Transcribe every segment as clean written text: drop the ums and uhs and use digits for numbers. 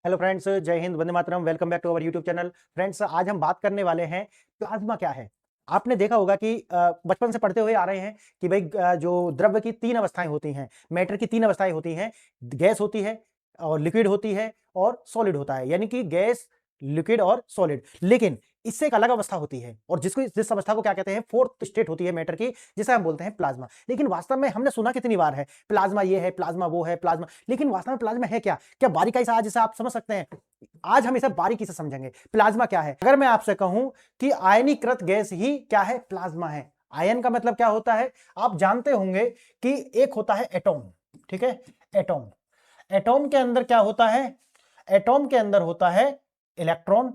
Hello friends, जय हिंद, वंदे मातरम। Welcome back to our YouTube channel. Friends, आज हम बात करने वाले हैं प्लाज्मा क्या है। आपने देखा होगा कि बचपन से पढ़ते हुए आ रहे हैं कि भाई जो द्रव्य की तीन अवस्थाएं होती हैं, मैटर की तीन अवस्थाएं होती हैं। गैस होती है और लिक्विड होती है और सॉलिड होता है, यानी कि गैस, लिक्विड और सॉलिड। लेकिन इससे एक अलग अवस्था होती है और जिस अवस्था को क्या कहते हैं, फोर्थ स्टेट होती है मैटर की, जिसे हम बोलते हैं प्लाज्मा। लेकिन वास्तव में हमने सुना कितनी बार है प्लाज्मा ये है, प्लाज्मा वो है, प्लाज्मा। लेकिन वास्तव में प्लाज्मा है क्या? क्या बारीकाई से आज इसे आप समझ सकते हैं? आज हम इसे बारीकी से समझेंगे प्लाज्मा क्या है। अगर मैं आपसे कहूं कि आयनीकृत गैस ही क्या है, प्लाज्मा है। आयन का मतलब क्या होता है, आप जानते होंगे कि एक होता है एटॉम। ठीक है, एटॉम। एटॉम के अंदर क्या होता है? एटॉम के अंदर होता है इलेक्ट्रॉन।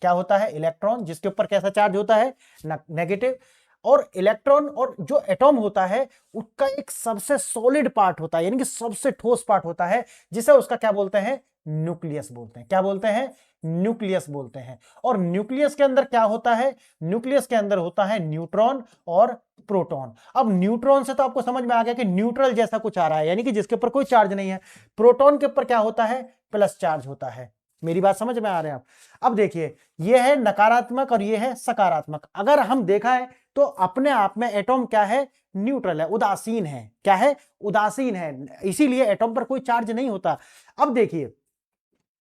क्या होता है? इलेक्ट्रॉन, जिसके ऊपर कैसा चार्ज होता है? नेगेटिव। और इलेक्ट्रॉन और जो एटॉम होता है उसका एक सबसे सॉलिड पार्ट होता है, यानी कि सबसे ठोस पार्ट होता है, जिसे उसका क्या बोलते हैं? न्यूक्लियस बोलते हैं। क्या बोलते हैं? न्यूक्लियस बोलते हैं। और न्यूक्लियस के अंदर क्या होता है? न्यूक्लियस के अंदर होता है न्यूट्रॉन और प्रोटॉन। अब न्यूट्रॉन से तो आपको समझ में आ गया कि न्यूट्रल जैसा कुछ आ रहा है, यानी कि जिसके ऊपर कोई चार्ज नहीं है। प्रोटॉन के ऊपर क्या होता है? प्लस चार्ज होता है। मेरी बात समझ में आ रहे हैं आप? अब देखिए, यह है नकारात्मक और यह है सकारात्मक। अगर हम देखा है तो अपने आप में एटॉम क्या है? न्यूट्रल है, उदासीन है। क्या है? उदासीन है, इसीलिए एटॉम पर कोई चार्ज नहीं होता। अब देखिए,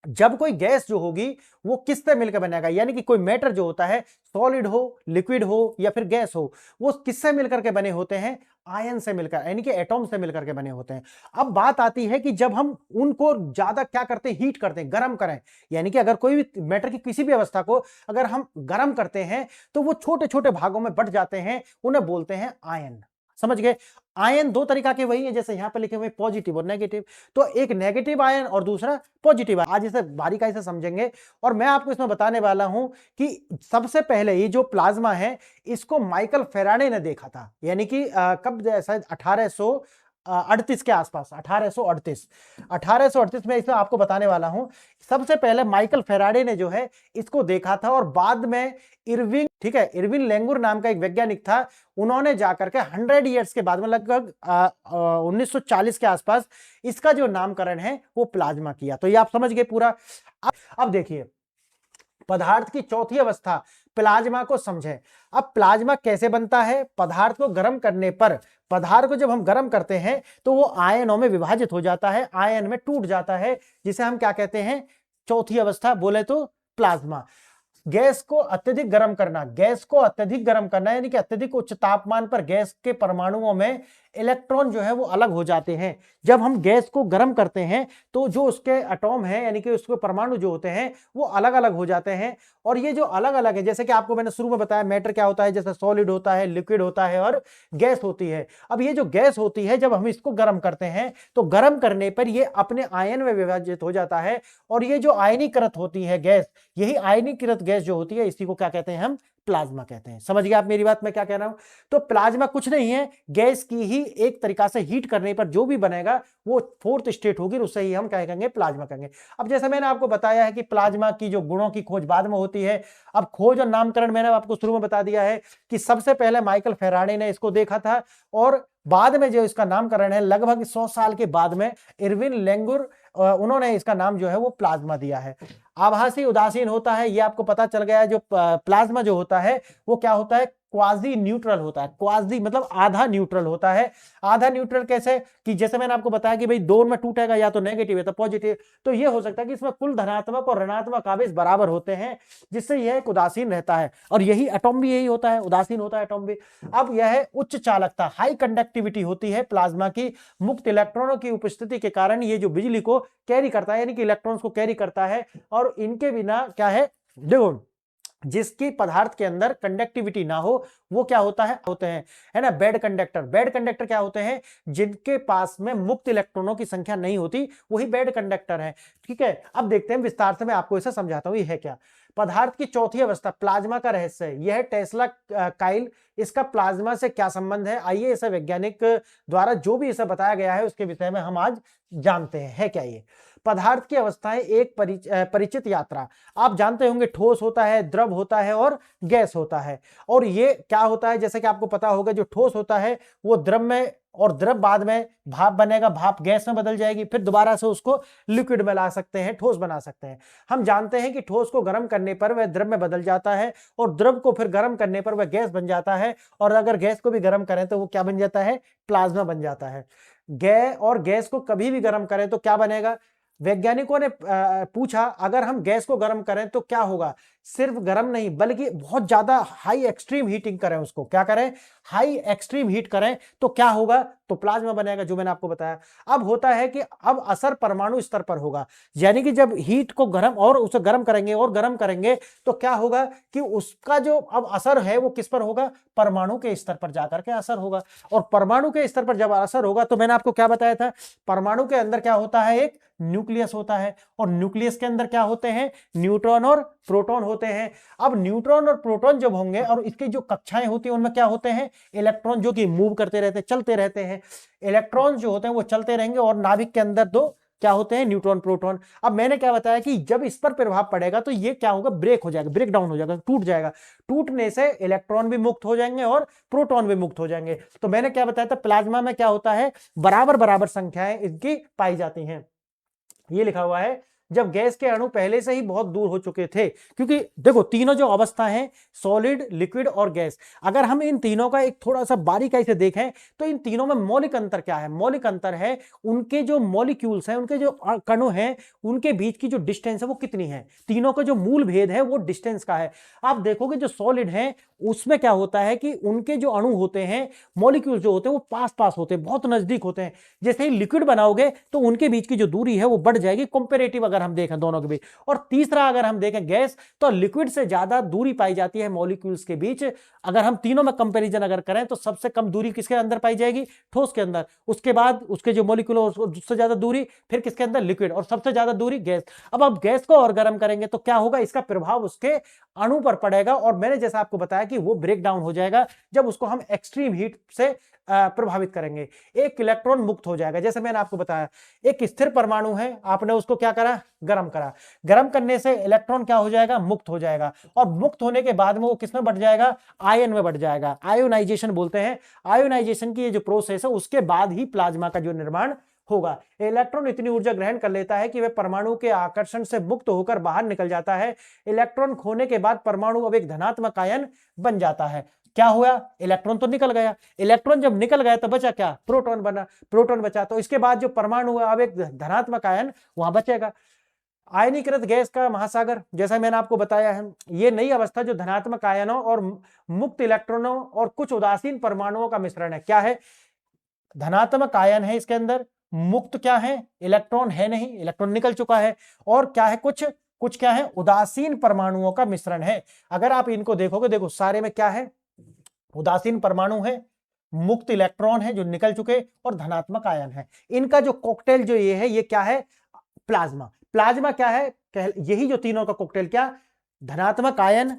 जब कोई गैस जो होगी वो किससे मिलकर बनेगा, यानी कि कोई मैटर जो होता है, सॉलिड हो, लिक्विड हो या फिर गैस हो, वो किससे मिलकर के बने होते हैं? आयन से मिलकर, यानी कि एटॉम से मिलकर के बने होते हैं। अब बात आती है कि जब हम उनको ज्यादा क्या करते हैं? हीट करते हैं, गर्म करें। यानी कि अगर कोई भी मैटर की किसी भी अवस्था को अगर हम गर्म करते हैं तो वो छोटे छोटे भागों में बंट जाते हैं, उन्हें बोलते हैं आयन। समझ गए? आयन दो तरीका के वही है, जैसे यहां पर लिखे हुए पॉजिटिव और नेगेटिव। तो एक नेगेटिव आयन और दूसरा पॉजिटिव आयन। आज इसे बारीकाई से समझेंगे और मैं आपको इसमें बताने वाला हूं कि सबसे पहले ये जो प्लाज्मा है इसको माइकल फेराडे ने देखा था, यानी कि कब? शायद 1838 के आसपास, 1838 में। इसे आपको बताने वाला हूं, सबसे पहले माइकल फेराडे ने जो है इसको देखा था और बाद में इरविन, ठीक है, इरविन लेंगुर नाम का एक वैज्ञानिक था, उन्होंने जाकर के 100 ईयर्स के बाद में लगभग 1940 के आसपास इसका जो नामकरण है वो प्लाज्मा किया। तो ये आप समझ गए पूरा। अब देखिए, पदार्थ की चौथी अवस्था प्लाज्मा को समझें। अब प्लाज्मा कैसे बनता है? पदार्थ को गर्म करने पर, पदार्थ को जब हम गर्म करते हैं तो वो आयनों में विभाजित हो जाता है, आयन में टूट जाता है, जिसे हम क्या कहते हैं? चौथी अवस्था बोले तो प्लाज्मा। गैस को अत्यधिक गर्म करना, गैस को अत्यधिक गर्म करना, यानी कि अत्यधिक उच्च तापमान पर गैस के परमाणुओं में इलेक्ट्रॉन जो है वो अलग हो जाते हैं। जब हम गैस को गर्म करते हैं तो जो उसके एटॉम है, यानी कि उसके परमाणु जो होते हैं वो अलग अलग हो जाते हैं। और ये जो अलग अलग है, जैसे कि आपको मैंने शुरू में बताया, मैटर क्या होता है? जैसे सॉलिड होता है, लिक्विड होता है और गैस होती है। अब ये जो गैस होती है, जब हम इसको गर्म करते हैं तो गर्म करने पर ये अपने आयन में विभाजित हो जाता है। और ये जो आयनीकृत होती है गैस, यही आयनीकृत गैस जो होती है, इसी को क्या कहते हैं? हम प्लाज्मा कहते हैं। समझ गए आप मेरी बात? मैं क्या कह रहा हूं? तो प्लाज्मा कुछ नहीं है, गैस की ही एक तरीका से हीट करने पर जो भी बनेगा वो फोर्थ स्टेट होगी, उससे ही हम क्या कहेंगे? प्लाज्मा कहेंगे। अब जैसे मैंने आपको बताया है कि प्लाज्मा की जो गुणों की खोज बाद में होती है। अब खोज और नामकरण मैंने आपको शुरू में बता दिया है कि सबसे पहले माइकल फेराडे ने इसको देखा था और बाद में जो इसका नामकरण है लगभग 100 साल के बाद में इरविन लेंगुर, उन्होंने इसका नाम जो है वो प्लाज्मा दिया है। आभासी उदासीन होता है, ये आपको पता चल गया है। जो प्लाज्मा जो होता है वो क्या होता है? क्वाजी न्यूट्रल होता है। क्वाजी मतलब आधा न्यूट्रल होता है। आधा न्यूट्रल कैसे? कि जैसे मैंने आपको बताया कि भाई दो में टूटेगा, या तो नेगेटिव है तो पॉजिटिव। तो ये हो सकता है कि इसमें कुल धनात्मक और ऋणात्मक आवेश बराबर होते हैं, जिससे यह एक उदासीन रहता है। और यही एटॉम भी यही होता है, उदासीन होता है एटॉम भी। अब यह उच्च चालकता, हाई कंडक्टिविटी होती है प्लाज्मा की। मुक्त इलेक्ट्रॉनों की उपस्थिति के कारण ये जो बिजली को कैरी करता है, यानी कि इलेक्ट्रॉन्स को कैरी करता है। और इनके बिना क्या है? देखो, जिसकी पदार्थ के अंदर कंडक्टिविटी ना हो वो क्या होता है? होते हैं, है ना, बैड कंडक्टर। बैड कंडक्टर क्या होते हैं? जिनके पास में मुक्त इलेक्ट्रॉनों की संख्या नहीं होती, वही बैड कंडक्टर है। ठीक है, अब देखते हैं विस्तार से, मैं आपको इसे समझाता हूं ये है क्या। पदार्थ की चौथी अवस्था प्लाज्मा का रहस्य, यह है टेस्ला काइल। इसका प्लाज्मा से क्या संबंध है? आइए इसे वैज्ञानिक द्वारा जो भी इसे बताया गया है उसके विषय में हम आज जानते हैं। है क्या ये? पदार्थ की अवस्थाएं एक परिचित यात्रा। आप जानते होंगे, ठोस होता है, द्रव होता है और गैस होता है। और ये क्या होता है? जैसे कि आपको पता होगा, जो ठोस होता है वो द्रव में और द्रव बाद में भाप बनेगा, भाप गैस में बदल जाएगी, फिर दोबारा से उसको लिक्विड में ला सकते हैं, ठोस बना सकते हैं। हम जानते हैं कि ठोस को गर्म करने पर वह द्रव में बदल जाता है और द्रव को फिर गर्म करने पर वह गैस बन जाता है, और अगर गैस को भी गर्म करें तो वो क्या बन जाता है, प्लाज्मा बन जाता है। गैस को कभी भी गर्म करें तो क्या बनेगा, वैज्ञानिकों ने पूछा अगर हम गैस को गर्म करें तो क्या होगा, सिर्फ गर्म नहीं बल्कि बहुत ज्यादा हाई एक्सट्रीम हीटिंग करें, उसको क्या करें, हाई एक्सट्रीम हीट करें तो क्या होगा, तो प्लाज्मा बनेगा, जो मैंने आपको बताया। अब होता है कि अब असर परमाणु स्तर पर होगा, यानी कि जब हीट को गर्म और उसे गर्म करेंगे और गर्म करेंगे तो क्या होगा कि उसका जो अब असर है वो किस पर होगा, परमाणु के स्तर पर जाकर के असर होगा। और परमाणु के स्तर पर जब असर होगा तो मैंने आपको क्या बताया था, परमाणु के अंदर क्या होता है, एक न्यूक्लियस होता है, और न्यूक्लियस के अंदर क्या होते हैं, न्यूट्रॉन और प्रोटॉन होते हैं। अब न्यूट्रॉन और प्रोटॉन जब होंगे और इसकी जो कक्षाएं होती हैं उनमें क्या होते हैं, इलेक्ट्रॉन, जो कि मूव करते रहते हैं, चलते रहते हैं। इलेक्ट्रॉन जो होते हैं वो चलते रहेंगे और नाभिक के अंदर दो क्या होते हैं, न्यूट्रॉन प्रोटॉन। अब मैंने क्या बताया कि जब इस पर प्रभाव पड़ेगा तो ये क्या होगा, ब्रेक हो जाएगा, ब्रेक डाउन हो जाएगा, टूट जाएगा। टूटने से इलेक्ट्रॉन भी मुक्त हो जाएंगे और प्रोटॉन भी मुक्त हो जाएंगे। तो मैंने क्या बताया था, प्लाज्मा में क्या होता है, बराबर बराबर संख्याएं इनकी पाई जाती हैं। ये लिखा हुआ है जब गैस के अणु पहले से ही बहुत दूर हो चुके थे, क्योंकि देखो तीनों जो अवस्था है, सॉलिड, लिक्विड और गैस, अगर हम इन तीनों का एक थोड़ा सा बारीकाई से देखें तो इन तीनों में मौलिक अंतर क्या है, मौलिक अंतर है उनके जो मॉलिक्यूल्स हैं, उनके जो कणों हैं, उनके बीच की जो डिस्टेंस है वो कितनी है। तीनों का जो मूल भेद है वो डिस्टेंस का है। आप देखोगे जो सॉलिड है उसमें क्या होता है कि उनके जो अणु होते हैं, मॉलिक्यूल्स जो होते हैं वो पास पास होते हैं, बहुत नजदीक होते हैं। जैसे ही लिक्विड बनाओगे तो उनके बीच की जो दूरी है वो बढ़ जाएगी, कंपैरेटिव अगर हम देखें दोनों के बीच। और तीसरा अगर हम देखें गैस, तो लिक्विड से ज्यादा दूरी पाई जाती है मॉलिक्यूल्स के बीच। अगर हम तीनों में कंपैरिजन अगर करें तो सबसे कम दूरी किसके अंदर पाई जाएगी, ठोस के अंदर। उसके बाद उसके जो मॉलिक्यूल उससे ज्यादा दूरी फिर किसके अंदर, लिक्विड, और सबसे ज्यादा दूरी गैस। अब गैस को और गर्म करेंगे तो क्या होगा, इसका प्रभाव उसके अणु पर पड़ेगा, और मैंने जैसा आपको बताया कि वो ब्रेक डाउन हो जाएगा जब उसको हम एक्सट्रीम हीट से प्रभावित करेंगे। एक इलेक्ट्रॉन मुक्त हो जाएगा। जैसे मैंने आपको बताया एक स्थिर परमाणु है, आपने उसको क्या करा, गर्म करा, गर्म करने से इलेक्ट्रॉन क्या हो जाएगा, मुक्त हो जाएगा, और मुक्त होने के बाद में वो किसमें बढ़ जाएगा, आयन में बढ़ जाएगा। आयोनाइजेशन बोलते हैं। आयोनाइजेशन की ये जो प्रोसेस है उसके बाद ही प्लाज्मा का जो निर्माण होगा। इलेक्ट्रॉन इतनी ऊर्जा ग्रहण कर लेता है कि वह परमाणु के आकर्षण से मुक्त होकर बाहर निकल जाता है। इलेक्ट्रॉन खोने के बाद परमाणु अब एक धनात्मक आयन बन जाता है। क्या हुआ, इलेक्ट्रॉन तो निकल गया, इलेक्ट्रॉन जब निकल गया तो बचा क्या, प्रोटॉन बना, प्रोटॉन बचा। तो इसके बाद जो परमाणु है अब एक धनात्मक आयन वहां बचेगा। आयनीकृत गैस का महासागर, जैसा मैंने आपको बताया है, ये नई अवस्था जो धनात्मक आयनों और मुक्त इलेक्ट्रॉनों और कुछ उदासीन परमाणुओं का मिश्रण है। क्या है, धनात्मक आयन है इसके अंदर, मुक्त क्या है, इलेक्ट्रॉन है नहीं, इलेक्ट्रॉन निकल चुका है, और क्या है, कुछ कुछ क्या है, उदासीन परमाणुओं का मिश्रण है। अगर आप इनको देखोगे, देखो सारे में क्या है, उदासीन परमाणु है, मुक्त इलेक्ट्रॉन है जो निकल चुके, और धनात्मक आयन है। इनका जो कॉकटेल जो ये है, ये क्या है, प्लाज्मा। प्लाज्मा क्या है, यही जो तीनों का कॉकटेल, क्या, धनात्मक आयन,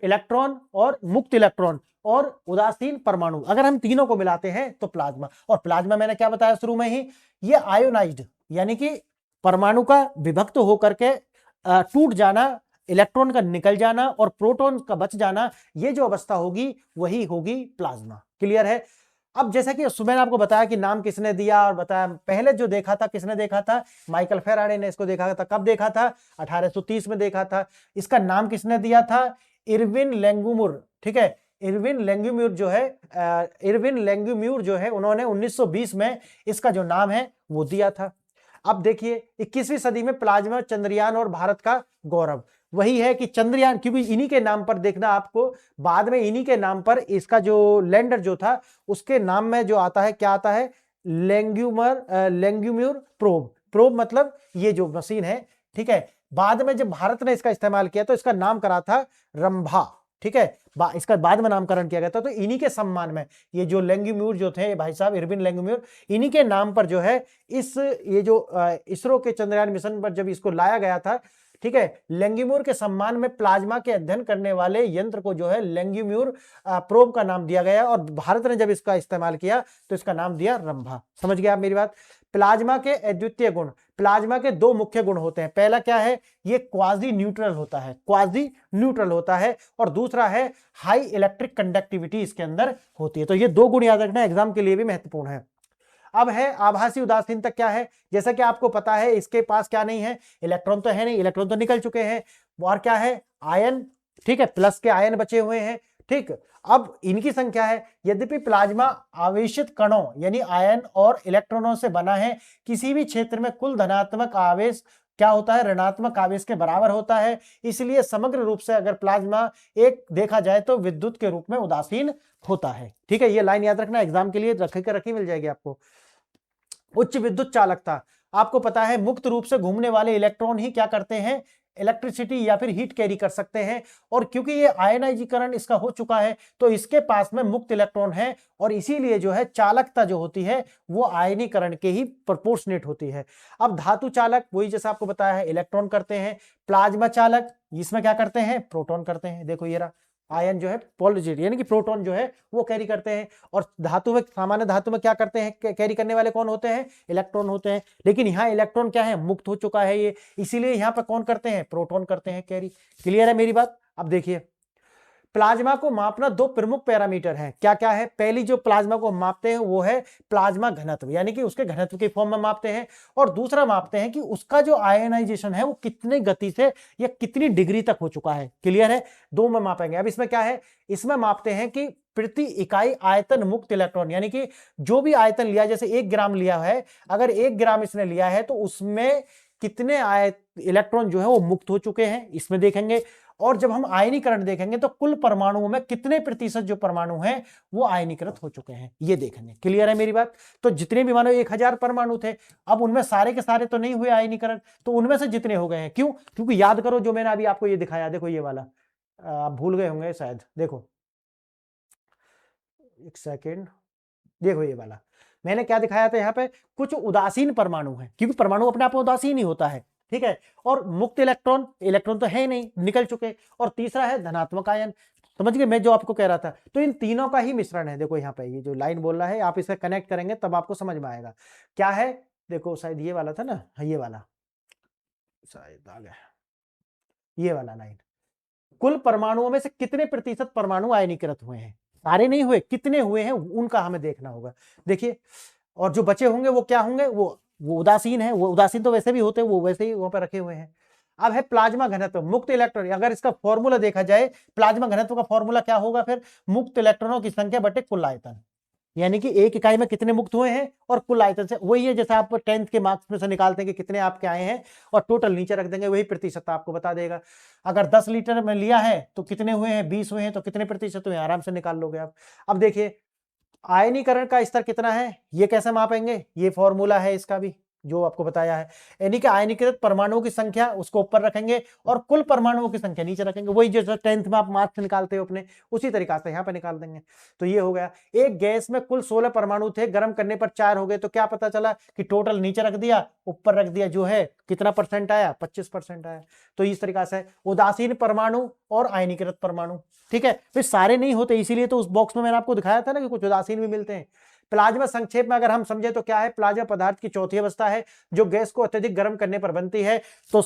इलेक्ट्रॉन और मुक्त इलेक्ट्रॉन और उदासीन परमाणु, अगर हम तीनों को मिलाते हैं तो प्लाज्मा। और प्लाज्मा मैंने क्या बताया शुरू में ही, ये आयोनाइज्ड, यानी कि परमाणु का विभक्त होकर के टूट जाना, इलेक्ट्रॉन का निकल जाना और प्रोटॉन का बच जाना, ये जो अवस्था होगी वही होगी प्लाज्मा। क्लियर है। अब जैसा कि मैंने आपको बताया कि नाम किसने दिया, और बताया पहले जो देखा था, किसने देखा था, माइकल फेराडे ने इसको देखा था। कब देखा था, 1830 में देखा था। इसका नाम किसने दिया था, इरविन लैंगमुर। ठीक है, इरविन लैंगमुर जो है, इरविन लैंगमुर जो है, उन्होंने 1920 में इसका जो नाम है वो दिया था। अब देखिए 21वीं सदी में प्लाज्मा, चंद्रयान और भारत का गौरव वही है कि चंद्रयान, क्योंकि इन्हीं के नाम पर देखना आपको, बाद में इन्हीं के नाम पर इसका जो लैंडर जो था उसके नाम में जो आता है, क्या आता है, लैंगमुर प्रोब। प्रोब मतलब ये जो मशीन है। ठीक है, बाद में जब भारत ने इसका इस्तेमाल किया तो इसका नाम करा था रंभा। ठीक है, इसका बाद में नामकरण किया गया था। तो इन्हीं के सम्मान में ये जो लैंगमुर जो थे भाई साहब, इरविन लैंगमुर, इन्हीं के नाम पर जो है ये जो इसरो के चंद्रयान मिशन पर जब इसको लाया गया था, ठीक है, लैंगमुर के सम्मान में प्लाज्मा के अध्ययन करने वाले यंत्र को जो है लैंगमुर प्रोब का नाम दिया गया, और भारत ने जब इसका इस्तेमाल किया तो इसका नाम दिया रंभा। समझ गया आप मेरी बात। प्लाज्मा के अद्वितीय गुण, प्लाज्मा के दो मुख्य गुण होते हैं। पहला क्या है, ये क्वाजी न्यूट्रल होता है, क्वाजी न्यूट्रल होता है, और दूसरा है हाई इलेक्ट्रिक कंडक्टिविटी इसके अंदर होती है। तो ये दो गुण याद रखना, एग्जाम के लिए भी महत्वपूर्ण है। अब है आभासी उदासीनता, क्या है, जैसा कि आपको पता है इसके पास क्या नहीं है, इलेक्ट्रॉन तो है नहीं, इलेक्ट्रॉन तो निकल चुके हैं, और क्या है, आयन, ठीक है, प्लस के आयन बचे हुए हैं, ठीक। अब इनकी संख्या है, यद्यपि प्लाज्मा आवेशित कणों यानी आयन और इलेक्ट्रॉनों से बना है, किसी भी क्षेत्र में कुल धनात्मक आवेश क्या होता है, ऋणात्मक आवेश के बराबर होता है, इसलिए समग्र रूप से अगर प्लाज्मा एक देखा जाए तो विद्युत के रूप में उदासीन होता है। ठीक है, ये लाइन याद रखना, एग्जाम के लिए रखी मिल जाएगी आपको। उच्च विद्युत चालकता, आपको पता है मुक्त रूप से घूमने वाले इलेक्ट्रॉन ही क्या करते हैं, इलेक्ट्रिसिटी या फिर हीट कैरी कर सकते हैं, और क्योंकि ये आयनाइजीकरण इसका हो चुका है तो इसके पास में मुक्त इलेक्ट्रॉन है, और इसीलिए जो है चालकता जो होती है वो आयनीकरण के ही प्रोपोर्शनेट होती है। अब धातु चालक, वही जैसा आपको बताया है, इलेक्ट्रॉन करते हैं। प्लाज्मा चालक, इसमें क्या करते हैं, प्रोटॉन करते हैं। देखो ये रहा, आयन जो है पॉजिटिव यानी कि प्रोटॉन जो है वो कैरी करते हैं, और धातु में, सामान्य धातु में क्या करते हैं, कैरी करने वाले कौन होते हैं, इलेक्ट्रॉन होते हैं। लेकिन यहाँ इलेक्ट्रॉन क्या है, मुक्त हो चुका है ये, इसीलिए यहाँ पर कौन करते हैं, प्रोटॉन करते हैं कैरी। क्लियर है मेरी बात। अब देखिए, प्लाज्मा को मापना दो प्रमुख पैरामीटर हैं, क्या क्या है, पहली जो प्लाज्मा को मापते हैं वो है प्लाज्मा घनत्व, यानी कि उसके घनत्व के फॉर्म में मापते हैं, और दूसरा मापते हैं कि उसका जो आयनाइजेशन है वो कितने गति से या कितनी डिग्री तक हो चुका है। क्लियर है, दो में मापेंगे। अब इसमें क्या है, इसमें मापते हैं कि प्रति इकाई आयतन मुक्त इलेक्ट्रॉन, यानी कि जो भी आयतन लिया, जैसे 1 ग्राम लिया है, अगर 1 ग्राम इसने लिया है तो उसमें कितने इलेक्ट्रॉन जो है वो मुक्त हो चुके हैं, इसमें देखेंगे। और जब हम आयनीकरण देखेंगे तो कुल परमाणुओं में कितने प्रतिशत जो परमाणु हैं वो आयनीकृत हो चुके हैं, ये देखेंगे। क्लियर है मेरी बात। तो जितने भी मानो 1000 परमाणु थे, अब उनमें सारे के सारे तो नहीं हुए आयनीकरण, तो उनमें से जितने हो गए हैं, क्यों, क्योंकि याद करो जो मैंने अभी आपको ये दिखाया, देखो ये वाला, आप भूल गए होंगे शायद, देखो एक सेकेंड, देखो ये वाला मैंने क्या दिखाया था, यहाँ पे कुछ उदासीन परमाणु है, क्योंकि परमाणु अपने आप में उदासीन ही होता है, ठीक है, और मुक्त इलेक्ट्रॉन, इलेक्ट्रॉन तो है नहीं, निकल चुके, और तीसरा है धनात्मक आयन। समझ गए मैं जो आपको कह रहा था, तो इन तीनों का ही मिश्रण है। देखो यहाँ पे ये जो लाइन बोल रहा है, आप इसे कनेक्ट करेंगे तब आपको समझ में आएगा क्या है। देखो शायद ये वाला था ना, ये वाला शायद आ गया, ये वाला लाइन, कुल परमाणुओं में से कितने प्रतिशत परमाणु आयनीकृत हुए हैं, सारे नहीं हुए, कितने हुए हैं उनका हमें देखना होगा। देखिए, और जो बचे होंगे वो क्या होंगे, वो उदासीन है, वो उदासीन तो वैसे भी होते हैं, वो वैसे ही वहां पर रखे हुए हैं। अब है प्लाज्मा घनत्व, मुक्त इलेक्ट्रॉन, अगर इसका फॉर्मूला देखा जाए, प्लाज्मा घनत्व का फॉर्मूला क्या होगा फिर, मुक्त इलेक्ट्रॉनों की संख्या बटे कुल आयतन, यानी कि एक इकाई में कितने मुक्त हुए हैं और कुल आयतन से, वही है जैसे आप 10th के मार्क्स में से निकालते हैं कि कितने आपके आए हैं और टोटल नीचे रख देंगे, वही प्रतिशत आपको बता देगा। अगर 10 लीटर में लिया है तो कितने हुए हैं, 20 हुए हैं तो कितने प्रतिशत हुए, आराम से निकाल लोगे आप। अब देखिए आयनीकरण का स्तर कितना है, ये कैसे मापेंगे, ये फॉर्मूला है इसका भी जो आपको बताया है, यानी कि आयनीकृत परमाणुओं की संख्या उसको ऊपर रखेंगे और कुल परमाणुओं की संख्या नीचे रखेंगे, वही जैसे 10th में आप मार्क्स निकालते हो अपने, उसी तरीका से यहाँ पे निकाल देंगे। तो ये हो गया, एक गैस में कुल 16 परमाणु थे, गर्म करने पर 4 हो गए, तो क्या पता चला कि टोटल नीचे रख दिया, ऊपर रख दिया, जो है कितना परसेंट आया, 25% आया। तो इस तरीका से उदासीन परमाणु और आयनीकृत परमाणु, ठीक है, फिर सारे नहीं होते, इसीलिए तो उस बॉक्स में मैंने आपको दिखाया था ना कि कुछ उदासीन भी मिलते हैं। प्लाज्मा संक्षेप में अगर हम समझे तो क्या है, प्लाज्मा पदार्थ की चौथी अवस्था है जो गैस को अत्यधिक गर्म करने पर बनती है। तो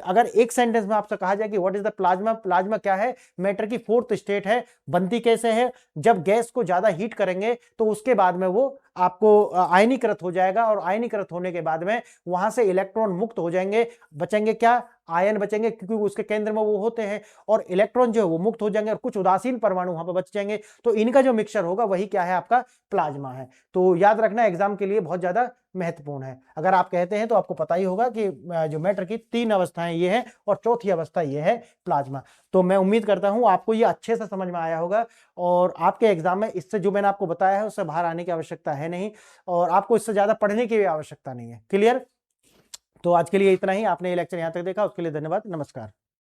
अगर एक सेंटेंस में आपसे कहा जाए कि what is the plasma, plasma क्या है, मैटर की फोर्थ स्टेट है, बनती कैसे है, जब गैस को ज्यादा हीट करेंगे तो उसके बाद में वो आपको आयनीकृत हो जाएगा, और आयनीकृत होने के बाद में वहां से इलेक्ट्रॉन मुक्त हो जाएंगे, बचेंगे क्या, आयन बचेंगे, क्योंकि उसके केंद्र में वो होते हैं, और इलेक्ट्रॉन जो है वो मुक्त हो जाएंगे और कुछ उदासीन परमाणु वहां पर बच जाएंगे। तो इनका जो मिक्सचर होगा वही क्या है, आपका प्लाज्मा है। तो याद रखना, एग्जाम के लिए बहुत ज्यादा महत्वपूर्ण है। अगर आप कहते हैं तो आपको पता ही होगा कि जो मैटर की 3 अवस्थाएं ये है और चौथी अवस्था ये है प्लाज्मा। तो मैं उम्मीद करता हूं आपको ये अच्छे से समझ में आया होगा, और आपके एग्जाम में इससे जो मैंने आपको बताया है उससे बाहर आने की आवश्यकता है नहीं, और आपको इससे ज्यादा पढ़ने की भी आवश्यकता नहीं है। क्लियर। तो आज के लिए इतना ही, आपने ये लेक्चर यहां तक देखा उसके लिए धन्यवाद, नमस्कार।